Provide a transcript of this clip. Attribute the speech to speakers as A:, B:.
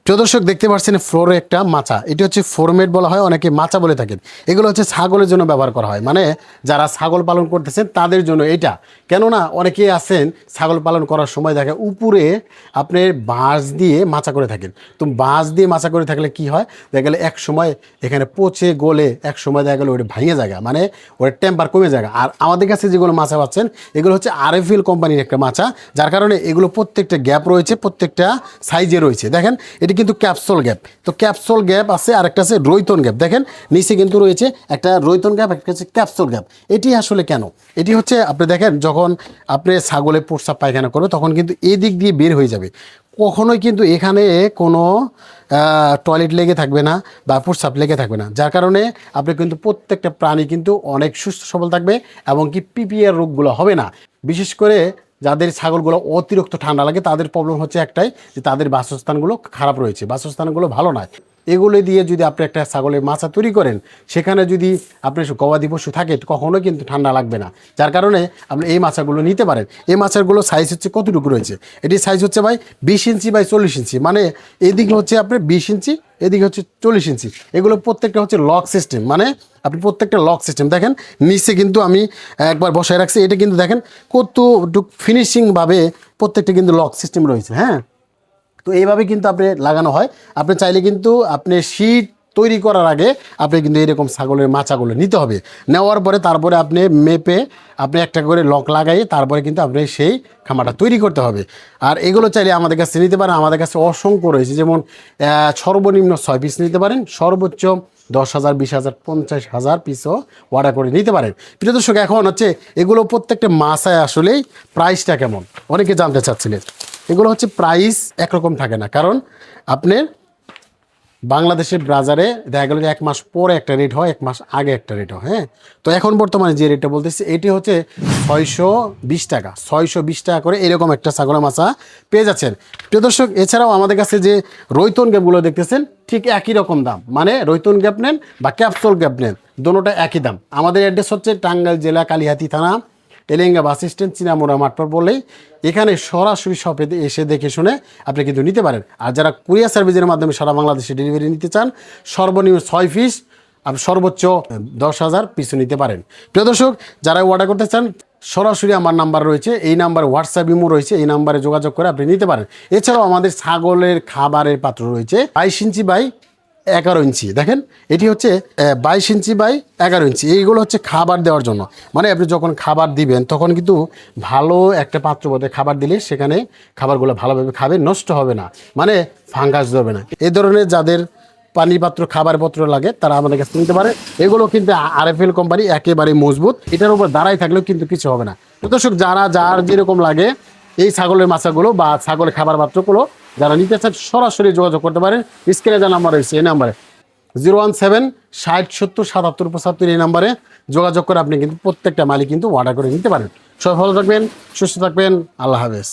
A: প্রিয় দর্শক দেখতে পাচ্ছেন ফ্লোরে একটা মাচা, এটি হচ্ছে ফোরমেট বলা হয়, অনেকে মাচা বলে থাকেন। এগুলো হচ্ছে ছাগলের জন্য ব্যবহার করা হয়, মানে যারা ছাগল পালন করতেছেন তাদের জন্য এটা। কেননা অনেকেই আছেন ছাগল পালন করার সময় দেখে উপরে আপনি বাঁশ দিয়ে মাচা করে থাকেন। তো বাঁশ দিয়ে মাচা করে থাকলে কি হয়, দেখা গেলে এক সময় এখানে পচে গলে এক সময় দেখা গেলো ওটা ভাঙে জায়গা, মানে ওটা টেম্পার কমে জায়গা। আর আমাদের কাছে যেগুলো মাচা পাচ্ছেন এগুলো হচ্ছে আরএফএল কোম্পানির একটা মাচা, যার কারণে এগুলো প্রত্যেকটা গ্যাপ রয়েছে, প্রত্যেকটা সাইজে রয়েছে। দেখেন এটি কিন্তু ক্যাপসুল গ্যাপ, তো ক্যাপসুল গ্যাপ আছে, আরেকটা আছে রৈতন গ্যাপ। দেখেন নিচে কিন্তু রয়েছে একটা রৈতন গ্যাপ, একটা হচ্ছে ক্যাপসুল গ্যাপ। এটি আসলে কেন, এটি হচ্ছে আপনি দেখেন যখন আপনি ছাগলে প্রস্রাব পায়খানা করবে তখন কিন্তু এই দিক দিয়ে বের হয়ে যাবে, কখনোই কিন্তু এখানে কোনো টয়লেট লেগে থাকবে না বা প্রস্রাব লেগে থাকবে না, যার কারণে আপনি কিন্তু প্রত্যেকটা প্রাণী কিন্তু অনেক সুস্থ সবল থাকবে এবং কি পিপিআর রোগগুলো হবে না। বিশেষ করে যাদের ছাগলগুলো অতিরিক্ত ঠান্ডা লাগে তাদের প্রবলেম হচ্ছে একটাই, যে তাদের বাসস্থানগুলো খারাপ রয়েছে, বাসস্থানগুলো ভালো নয়। এগুলো দিয়ে যদি আপনি একটা ছাগলের মাচা তৈরি করেন, সেখানে যদি আপনি গবাদি পশু থাকে কখনোই কিন্তু ঠান্ডা লাগবে না, যার কারণে আপনি এই মাচাগুলো নিতে পারেন। এই মাচাগুলো সাইজ হচ্ছে কতটুকু রয়েছে, এটির সাইজ হচ্ছে ভাই 20 ইঞ্চি বাই 40 ইঞ্চি, মানে এদিকে হচ্ছে আপনার 20 ইঞ্চি, এদিকে হচ্ছে 40 ইঞ্চি। এগুলো প্রত্যেকটা হচ্ছে লক সিস্টেম, মানে আপনি প্রত্যেকটা লক সিস্টেম দেখেন নিচে কিন্তু আমি একবার বসায় রাখছি, এটা কিন্তু দেখেন কতটুকু ফিনিশিংভাবে প্রত্যেকটা কিন্তু লক সিস্টেম রয়েছে। হ্যাঁ, তো এইভাবে কিন্তু আপনি লাগানো হয়। আপনি চাইলে কিন্তু আপনি শীট তৈরি করার আগে আপনি কিন্তু এরকম ছাগলের মাচাগুলো নিতে হবে, নেওয়ার পরে তারপরে আপনি মেপে আপনি একটা করে লক লাগাই তারপরে কিন্তু আপনি সেই খামারটা তৈরি করতে হবে। আর এগুলো চাইলে আমাদের কাছে নিতে পারেন, আমাদের কাছে অসংখ্য রয়েছে, যেমন সর্বনিম্ন 6 পিস নিতে পারেন, সর্বোচ্চ 10,000, 20,000, 50,000 পিসও অর্ডার করে নিতে পারেন। প্রিয় দর্শক, এখন হচ্ছে এগুলো প্রত্যেকটা মাছায় আসলেই প্রাইসটা কেমন অনেকে জানতে চাচ্ছিলেন। এগুলো হচ্ছে প্রাইস একরকম থাকে না, কারণ আপনার বাংলাদেশের বাজারে দেখা গেল যে 1 মাস পরে একটা রেট হয়, 1 মাস আগে একটা রেট হয়। হ্যাঁ, তো এখন বর্তমানে যে রেটটা বলতেছি এটি হচ্ছে 620 টাকা, 620 টাকা করে এরকম একটা ছাগলের মাছা পেয়ে যাচ্ছেন। প্রিয় দর্শক, এছাড়াও আমাদের কাছে যে রৈতন গ্যাপগুলো দেখতেছেন ঠিক একই রকম দাম, মানে রৈতন গ্যাপ নেন বা ক্যাপসুল গ্যাপ নেন, দুটোটা একই দাম। আমাদের অ্যাড্রেস হচ্ছে টাঙ্গাইল জেলা, কালিহাতী থানা, এলেঙ্গা বাস স্ট্যান্ড, চিনামোড়া মাঠপাড় বললেই এখানে সরাসরি শপে এসে দেখে শুনে আপনি কিন্তু নিতে পারেন। আর যারা কুরিয়ার সার্ভিসের মাধ্যমে সারা বাংলাদেশে ডেলিভারি নিতে চান, সর্বনিম্ন 6 পিস, আপনি সর্বোচ্চ 10,000 পিস নিতে পারেন। প্রিয় দর্শক, যারা অর্ডার করতে চান সরাসরি আমার নাম্বার রয়েছে, এই নাম্বারে হোয়াটসঅ্যাপ ইমো রয়েছে, এই নাম্বারে যোগাযোগ করে আপনি নিতে পারেন। এছাড়াও আমাদের ছাগলের খাবারের পাত্র রয়েছে 22 ইঞ্চি বাই 11 ইঞ্চি। দেখেন এটি হচ্ছে 22 ইঞ্চি বাই 11 ইঞ্চি। এইগুলো হচ্ছে খাবার দেওয়ার জন্য, মানে আপনি যখন খাবার দিবেন তখন কিন্তু ভালো একটা পাত্র মধ্যে খাবার দিলে সেখানে খাবারগুলো ভালোভাবে খাবে, নষ্ট হবে না, মানে ফাঙ্গাস ধরবে না। এই ধরনের যাদের পানি পাত্র খাবার পত্র লাগে তারা আমাদের কাছে নিতে পারে। এগুলো কিন্তু আরএফএল কোম্পানি, একেবারে মজবুত, এটার উপর দাঁড়াই থাকলেও কিন্তু কিছু হবে না। দর্শক, যার যেরকম লাগে এই ছাগলের মাছাগুলো বা ছাগলের খাবার পাত্রগুলো যারা নিতে চান সরাসরি যোগাযোগ করতে পারেন। স্ক্রিনে যা নাম্বার রয়েছে এই নাম্বারে 017 60 70 77 75 এই নাম্বারে যোগাযোগ করে আপনি কিন্তু প্রত্যেকটা মালিক কিন্তু অর্ডার করে নিতে পারেন। সবাই ভালো থাকবেন, সুস্থ থাকবেন, আল্লাহ হাফেজ।